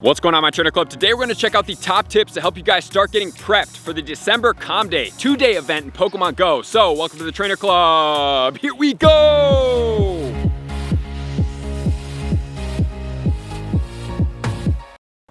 What's going on, my trainer club? Today we're going to check out the top tips to help you guys start getting prepped for the December Calm Day 2-day event in Pokemon Go. So welcome to the trainer club. Here we go.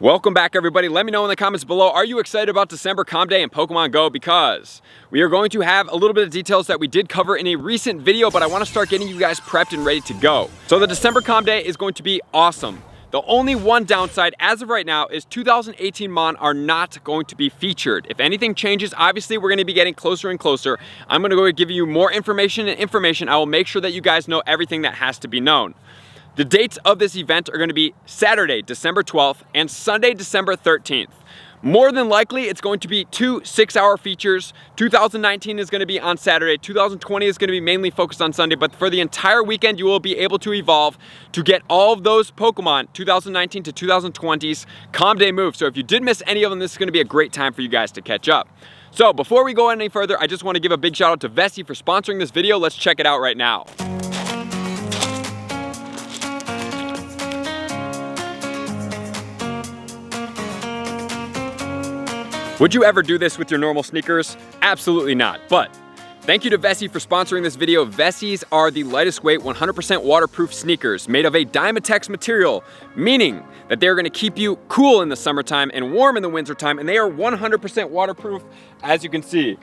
Welcome back, everybody. Let me know in the comments below, are you excited about December Calm Day in Pokemon Go? Because we are going to have a little bit of details that we did cover in a recent video, but I want to start getting you guys prepped and ready to go. So the December Calm Day is going to be awesome. The only one downside as of right now is 2018 Mon are not going to be featured. If anything changes, obviously we're going to be getting closer and closer. I'm going to go give you more information and information. I will make sure that you guys know everything that has to be known. The dates of this event are going to be Saturday, December 12th and Sunday, December 13th. More than likely, it's going to be 2 6-hour features. 2019 is going to be on Saturday. 2020 is going to be mainly focused on Sunday, but for the entire weekend, you will be able to evolve to get all of those Pokemon 2019 to 2020's Calm Day moves. So if you did miss any of them, this is going to be a great time for you guys to catch up. So before we go any further, I just want to give a big shout out to Vessi for sponsoring this video. Let's check it out right now. Would you ever do this with your normal sneakers? Absolutely not, but thank you to Vessi for sponsoring this video. Vessis are the lightest weight, 100% waterproof sneakers made of a Dymatex material, meaning that they're gonna keep you cool in the summertime and warm in the wintertime, and they are 100% waterproof, as you can see.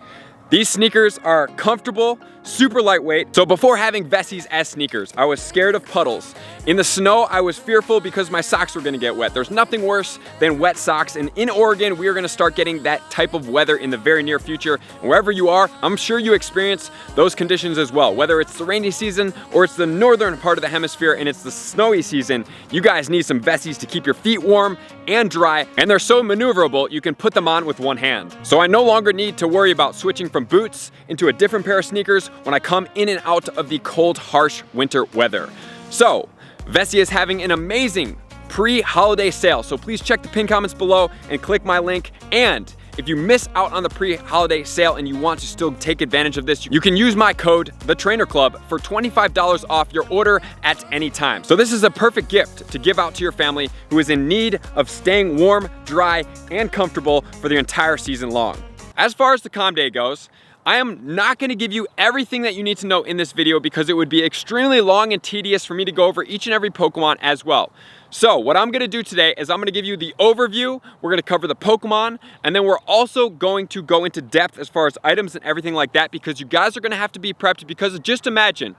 These sneakers are comfortable, super lightweight. So before having Vessis as sneakers, I was scared of puddles. In the snow, I was fearful because my socks were gonna get wet. There's nothing worse than wet socks. And in Oregon, we are gonna start getting that type of weather in the very near future. And wherever you are, I'm sure you experience those conditions as well. Whether it's the rainy season or it's the northern part of the hemisphere and it's the snowy season, you guys need some Vessis to keep your feet warm and dry. And they're so maneuverable, you can put them on with one hand. So I no longer need to worry about switching from boots into a different pair of sneakers when I come in and out of the cold, harsh winter weather. So Vessi is having an amazing pre-holiday sale, so please check the pinned comments below and click my link. And if you miss out on the pre-holiday sale and you want to still take advantage of this, you can use my code, TheTrainerClub, for $25 off your order at any time. So this is a perfect gift to give out to your family who is in need of staying warm, dry, and comfortable for the entire season long. As far as the Calm Day goes, I am not going to give you everything that you need to know in this video because it would be extremely long and tedious for me to go over each and every Pokemon as well. So what I'm going to do today is I'm going to give you the overview, we're going to cover the Pokemon, and then we're also going to go into depth as far as items and everything like that, because you guys are going to have to be prepped. Because just imagine,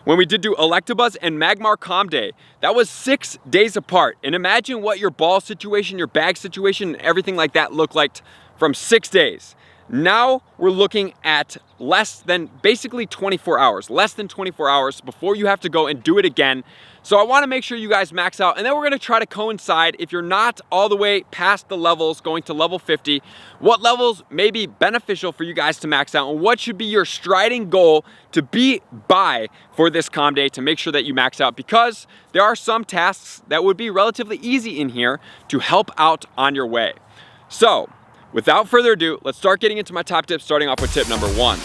when we did do Electabuzz and Magmar Calm Day, that was 6 days apart. And imagine what your ball situation, your bag situation, and everything like that looked like from 6 days. Now we're looking at less than basically 24 hours, less than 24 hours before you have to go and do it again. So I want to make sure you guys max out, and then we're going to try to coincide, if you're not all the way past the levels, going to level 50, what levels may be beneficial for you guys to max out, and what should be your striding goal to be by for this Calm Day to make sure that you max out, because there are some tasks that would be relatively easy in here to help out on your way. So without further ado, let's start getting into my top tips, starting off with tip number 1.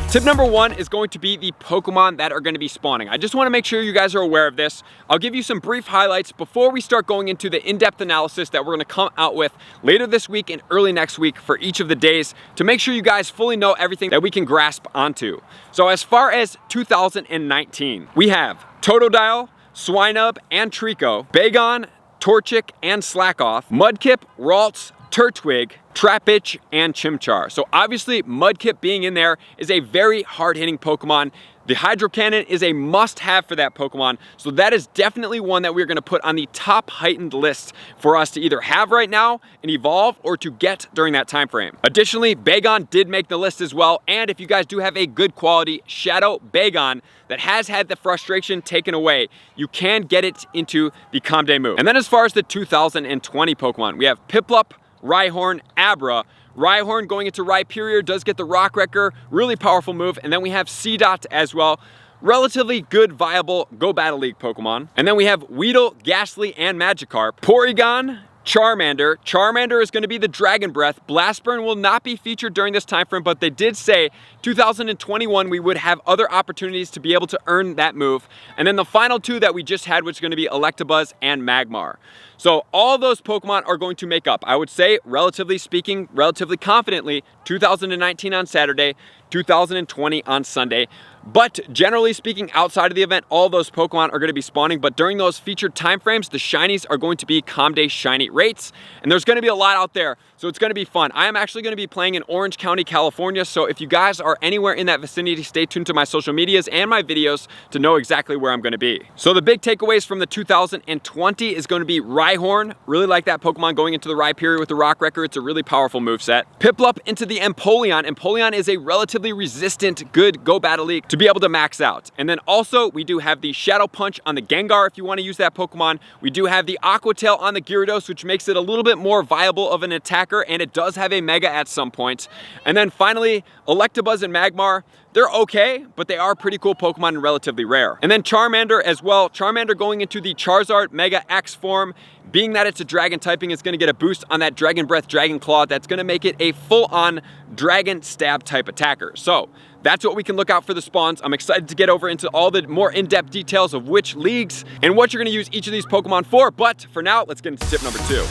Tip number 1 is going to be the Pokemon that are going to be spawning. I just want to make sure you guys are aware of this. I'll give you some brief highlights before we start going into the in-depth analysis that we're going to come out with later this week and early next week for each of the days, to make sure you guys fully know everything that we can grasp onto. So as far as 2019, we have Totodile, Swinub, and Treecko, Bagon, Torchic, and Slakoth, Mudkip, Ralts, Turtwig, Trapinch, and Chimchar. So obviously Mudkip being in there is a very hard-hitting Pokemon. The Hydro Cannon is a must-have for that Pokemon, so that is definitely one that we're going to put on the top heightened list for us to either have right now and evolve, or to get during that time frame. Additionally, Bagon did make the list as well, and if you guys do have a good quality Shadow Bagon that has had the frustration taken away, you can get it into the Calm Day move. And then as far as the 2020 Pokemon, we have Piplup, Rhyhorn, Abra. Rhyhorn going into Rhyperior does get the Rock Wrecker, really powerful move. And then we have Seedot as well. Relatively good, viable Go Battle League Pokemon. And then we have Weedle, Gastly, and Magikarp. Porygon, Charmander. Charmander is going to be the Dragon Breath. Blast Burn will not be featured during this time frame, but they did say 2021 we would have other opportunities to be able to earn that move. And then the final two that we just had, which is going to be Electabuzz and Magmar. So all those Pokemon are going to make up, I would say, relatively speaking, relatively confidently, 2019 on Saturday, 2020 on Sunday. But generally speaking, outside of the event, all those Pokemon are going to be spawning. But during those featured time frames, the shinies are going to be Comday shiny rates. And there's going to be a lot out there, so it's going to be fun. I am actually going to be playing in Orange County, California. So if you guys are anywhere in that vicinity, stay tuned to my social medias and my videos to know exactly where I'm going to be. So the big takeaways from the 2020 is going to be Rhyhorn. Really like that Pokemon going into the Rye period with the Rock Wrecker. It's a really powerful moveset. Piplup into the Empoleon. Empoleon is a relatively resistant, good Go Battle League to be able to max out. And then also we do have the Shadow Punch on the Gengar if you want to use that Pokemon. We do have the Aqua Tail on the Gyarados, which makes it a little bit more viable of an attacker, and it does have a Mega at some point. And then finally, Electabuzz and Magmar. They're okay, but they are pretty cool Pokemon and relatively rare. And then Charmander as well. Charmander going into the Charizard Mega X form. Being that it's a dragon typing, it's going to get a boost on that Dragon Breath, Dragon Claw. That's going to make it a full-on Dragon Stab type attacker. So that's what we can look out for the spawns. I'm excited to get over into all the more in-depth details of which leagues and what you're going to use each of these Pokemon for. But for now, let's get into tip number 2.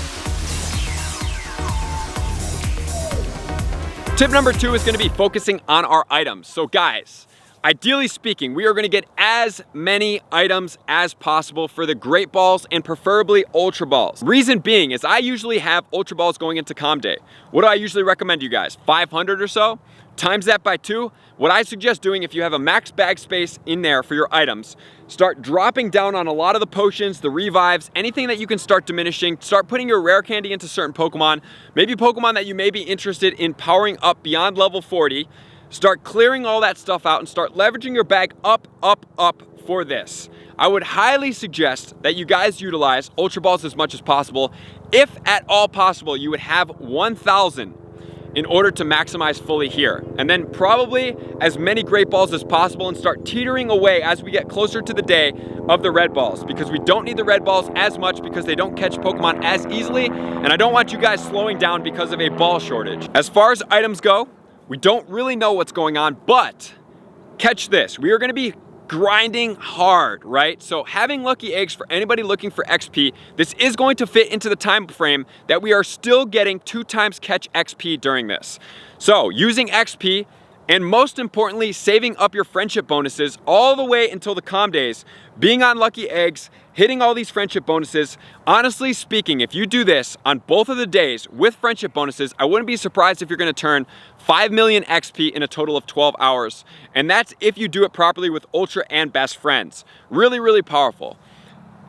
Tip number 2 is going to be focusing on our items. So guys, ideally speaking, we are going to get as many items as possible for the Great Balls and preferably Ultra Balls. Reason being is I usually have Ultra Balls going into Calm Day. What do I usually recommend you guys? 500 or so? Times that by 2. What I suggest doing, if you have a max bag space in there for your items, start dropping down on a lot of the potions, the revives, anything that you can start diminishing. Start putting your rare candy into certain Pokemon, maybe Pokemon that you may be interested in powering up beyond level 40. Start clearing all that stuff out and start leveraging your bag up for this. I would highly suggest that you guys utilize Ultra Balls as much as possible. If at all possible, you would have 1,000 in order to maximize fully here. And then probably as many Great Balls as possible and start teetering away as we get closer to the day of the Red Balls, because we don't need the Red Balls as much because they don't catch Pokemon as easily, and I don't want you guys slowing down because of a ball shortage. As far as items go, we don't really know what's going on, but catch this. We are going to be grinding hard, right? So having lucky eggs for anybody looking for XP, this is going to fit into the time frame that we are still getting 2 times catch XP during this. So using XP, and most importantly, saving up your friendship bonuses all the way until the Calm Days, being on lucky eggs, hitting all these friendship bonuses. Honestly speaking, if you do this on both of the days with friendship bonuses, I wouldn't be surprised if you're going to turn 5 million XP in a total of 12 hours. And that's if you do it properly with Ultra and Best Friends. Really, really powerful.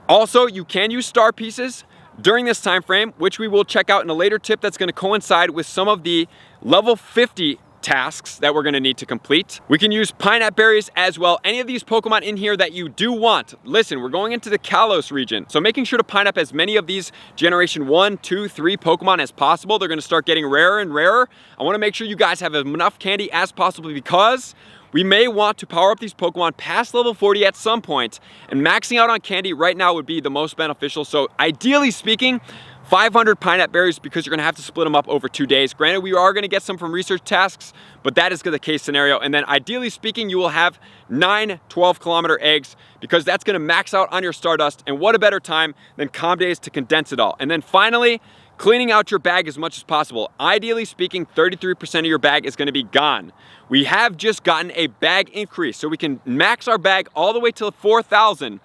Also, you can use star pieces during this time frame, which we will check out in a later tip that's going to coincide with some of the level 50 tasks that we're going to need to complete. We can use Pineapple Berries as well. Any of these Pokemon in here that you do want. Listen, we're going into the Kalos region, so making sure to pine up as many of these Generation 1, 2, 3 Pokemon as possible. They're going to start getting rarer and rarer. I want to make sure you guys have enough candy as possible because we may want to power up these Pokemon past level 40 at some point, and maxing out on candy right now would be the most beneficial. So ideally speaking, 500 Pineapple Berries, because you're going to have to split them up over 2 days. Granted, we are going to get some from research tasks, but that is the case scenario. And then ideally speaking, you will have 9 12-kilometer eggs, because that's going to max out on your Stardust. And what a better time than Calm Days to condense it all. And then finally, cleaning out your bag as much as possible. Ideally speaking, 33% of your bag is going to be gone. We have just gotten a bag increase, so we can max our bag all the way to 4,000.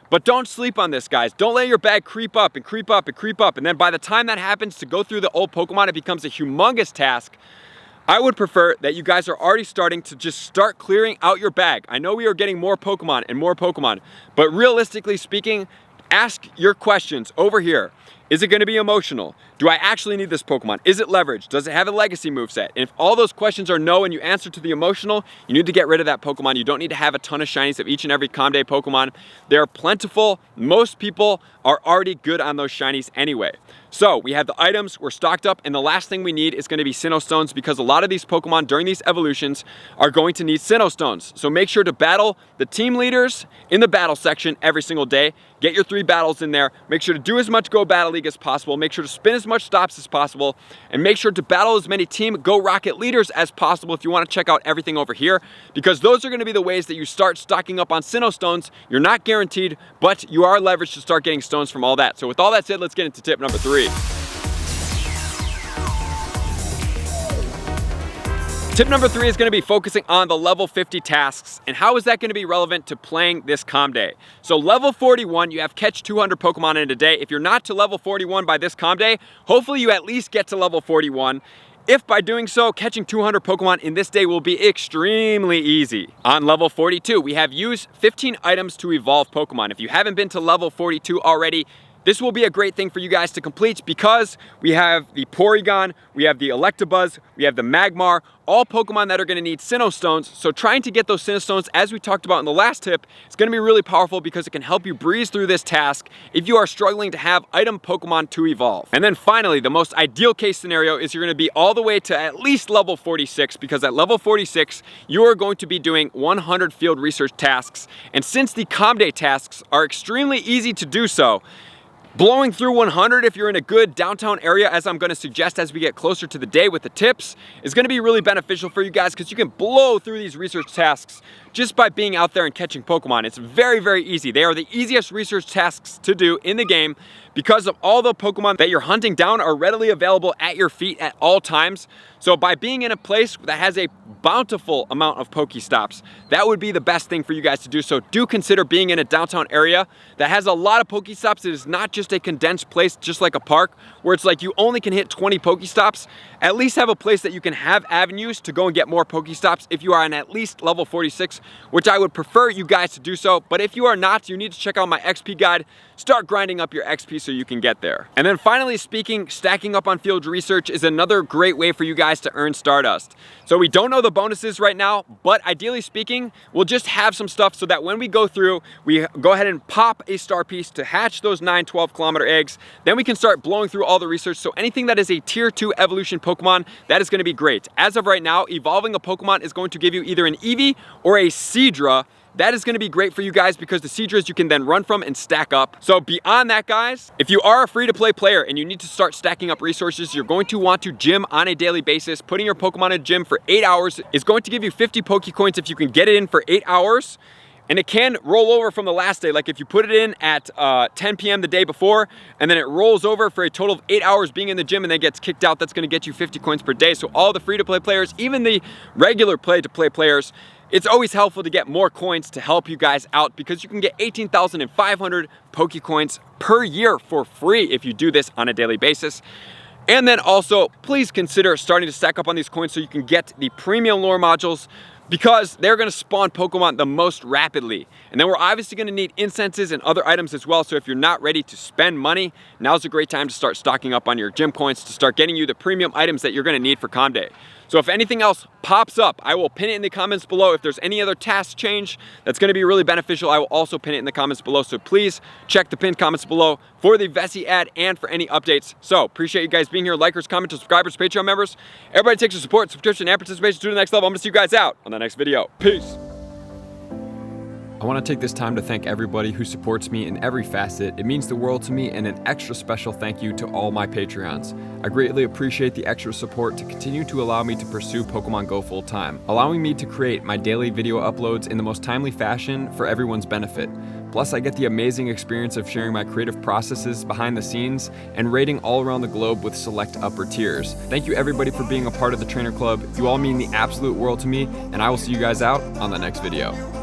But don't sleep on this, guys. Don't let your bag creep up and creep up and creep up. And then by the time that happens, to go through the old Pokemon, it becomes a humongous task. I would prefer that you guys are already starting to just start clearing out your bag. I know we are getting more Pokemon and more Pokemon, but realistically speaking, ask your questions over here. Is it going to be emotional? Do I actually need this Pokemon? Is it leveraged? Does it have a legacy moveset? And if all those questions are no and you answer to the emotional, you need to get rid of that Pokemon. You don't need to have a ton of shinies of each and every Calm Day Pokemon. They're plentiful. Most people are already good on those shinies anyway. So we have the items, we're stocked up, and the last thing we need is going to be Sinnoh Stones, because a lot of these Pokemon during these evolutions are going to need Sinnoh Stones. So make sure to battle the team leaders in the battle section every single day. Get your 3 battles in there. Make sure to do as much Go Battle League league as possible. Make sure to spin as much stops as possible, and make sure to battle as many Team Go Rocket leaders as possible if you want to check out everything over here, because those are going to be the ways that you start stocking up on Sinnoh stones. You're not guaranteed, but you are leveraged to start getting stones from all that. So with all that said, let's get into tip number 3. Tip number 3 is going to be focusing on the level 50 tasks, and how is that going to be relevant to playing this Calm Day? So level 41, you have catch 200 Pokemon in a day. If you're not to level 41 by this Calm Day, hopefully you at least get to level 41. If by doing so, catching 200 Pokemon in this day will be extremely easy. On level 42, we have use 15 items to evolve Pokemon. If you haven't been to level 42 already, this will be a great thing for you guys to complete, because we have the Porygon, we have the Electabuzz, we have the Magmar, all Pokemon that are going to need Sinnoh stones. So trying to get those Sinnoh stones, as we talked about in the last tip, is going to be really powerful because it can help you breeze through this task if you are struggling to have item Pokemon to evolve. And then finally, the most ideal case scenario is you're going to be all the way to at least level 46, because at level 46, you are going to be doing 100 field research tasks. And since the Calm Day tasks are extremely easy to do so, blowing through 100 if you're in a good downtown area, as I'm going to suggest as we get closer to the day with the tips, is going to be really beneficial for you guys, because you can blow through these research tasks just by being out there and catching Pokemon. It's very, very easy. They are the easiest research tasks to do in the game because of all the Pokemon that you're hunting down are readily available at your feet at all times. So by being in a place that has a bountiful amount of Pokestops, that would be the best thing for you guys to do. So do consider being in a downtown area that has a lot of Pokestops. It is not just a condensed place, just like a park, where it's like you only can hit 20 Pokestops. At least have a place that you can have avenues to go and get more Pokestops if you are on at least level 46, which I would prefer you guys to do so. But if you are not, you need to check out my XP guide. Start grinding up your XP so you can get there. And then finally speaking, stacking up on field research is another great way for you guys to earn Stardust. So we don't know the bonuses right now, but ideally speaking, we'll just have some stuff so that when we go through, we go ahead and pop a star piece to hatch those 9 12-kilometer eggs. Then we can start blowing through all the research. So anything that is a tier 2 evolution Pokemon, that is going to be great. As of right now, evolving a Pokemon is going to give you either an Eevee or a Seadra. That is going to be great for you guys, because the Seadras you can then run from and stack up. So beyond that, guys, if you are a free-to-play player and you need to start stacking up resources, you're going to want to gym on a daily basis. Putting your Pokemon in a gym for 8 hours is going to give you 50 Pokecoins if you can get it in for 8 hours. And it can roll over from the last day. Like if you put it in at 10 p.m. the day before, and then it rolls over for a total of 8 hours being in the gym and then gets kicked out, that's going to get you 50 coins per day. So all the free-to-play players, even the regular play-to-play players, it's always helpful to get more coins to help you guys out, because you can get 18,500 Pokecoins per year for free if you do this on a daily basis. And then also, please consider starting to stack up on these coins so you can get the premium lore modules, because they're going to spawn Pokemon the most rapidly. And then we're obviously going to need incenses and other items as well. So if you're not ready to spend money, now's a great time to start stocking up on your gym coins to start getting you the premium items that you're going to need for Calm Day. So if anything else pops up, I will pin it in the comments below. If there's any other task change that's going to be really beneficial, I will also pin it in the comments below. So please check the pinned comments below for the Vessi ad and for any updates. So appreciate you guys being here. Likers, commenters, subscribers, Patreon members. Everybody takes your support, subscription, and participation to the next level. I'm going to see you guys out on the next video. Peace. I want to take this time to thank everybody who supports me in every facet. It means the world to me, and an extra special thank you to all my Patreons. I greatly appreciate the extra support to continue to allow me to pursue Pokemon Go full time, allowing me to create my daily video uploads in the most timely fashion for everyone's benefit. Plus, I get the amazing experience of sharing my creative processes behind the scenes and raiding all around the globe with select upper tiers. Thank you everybody for being a part of the Trainer Club. You all mean the absolute world to me, and I will see you guys out on the next video.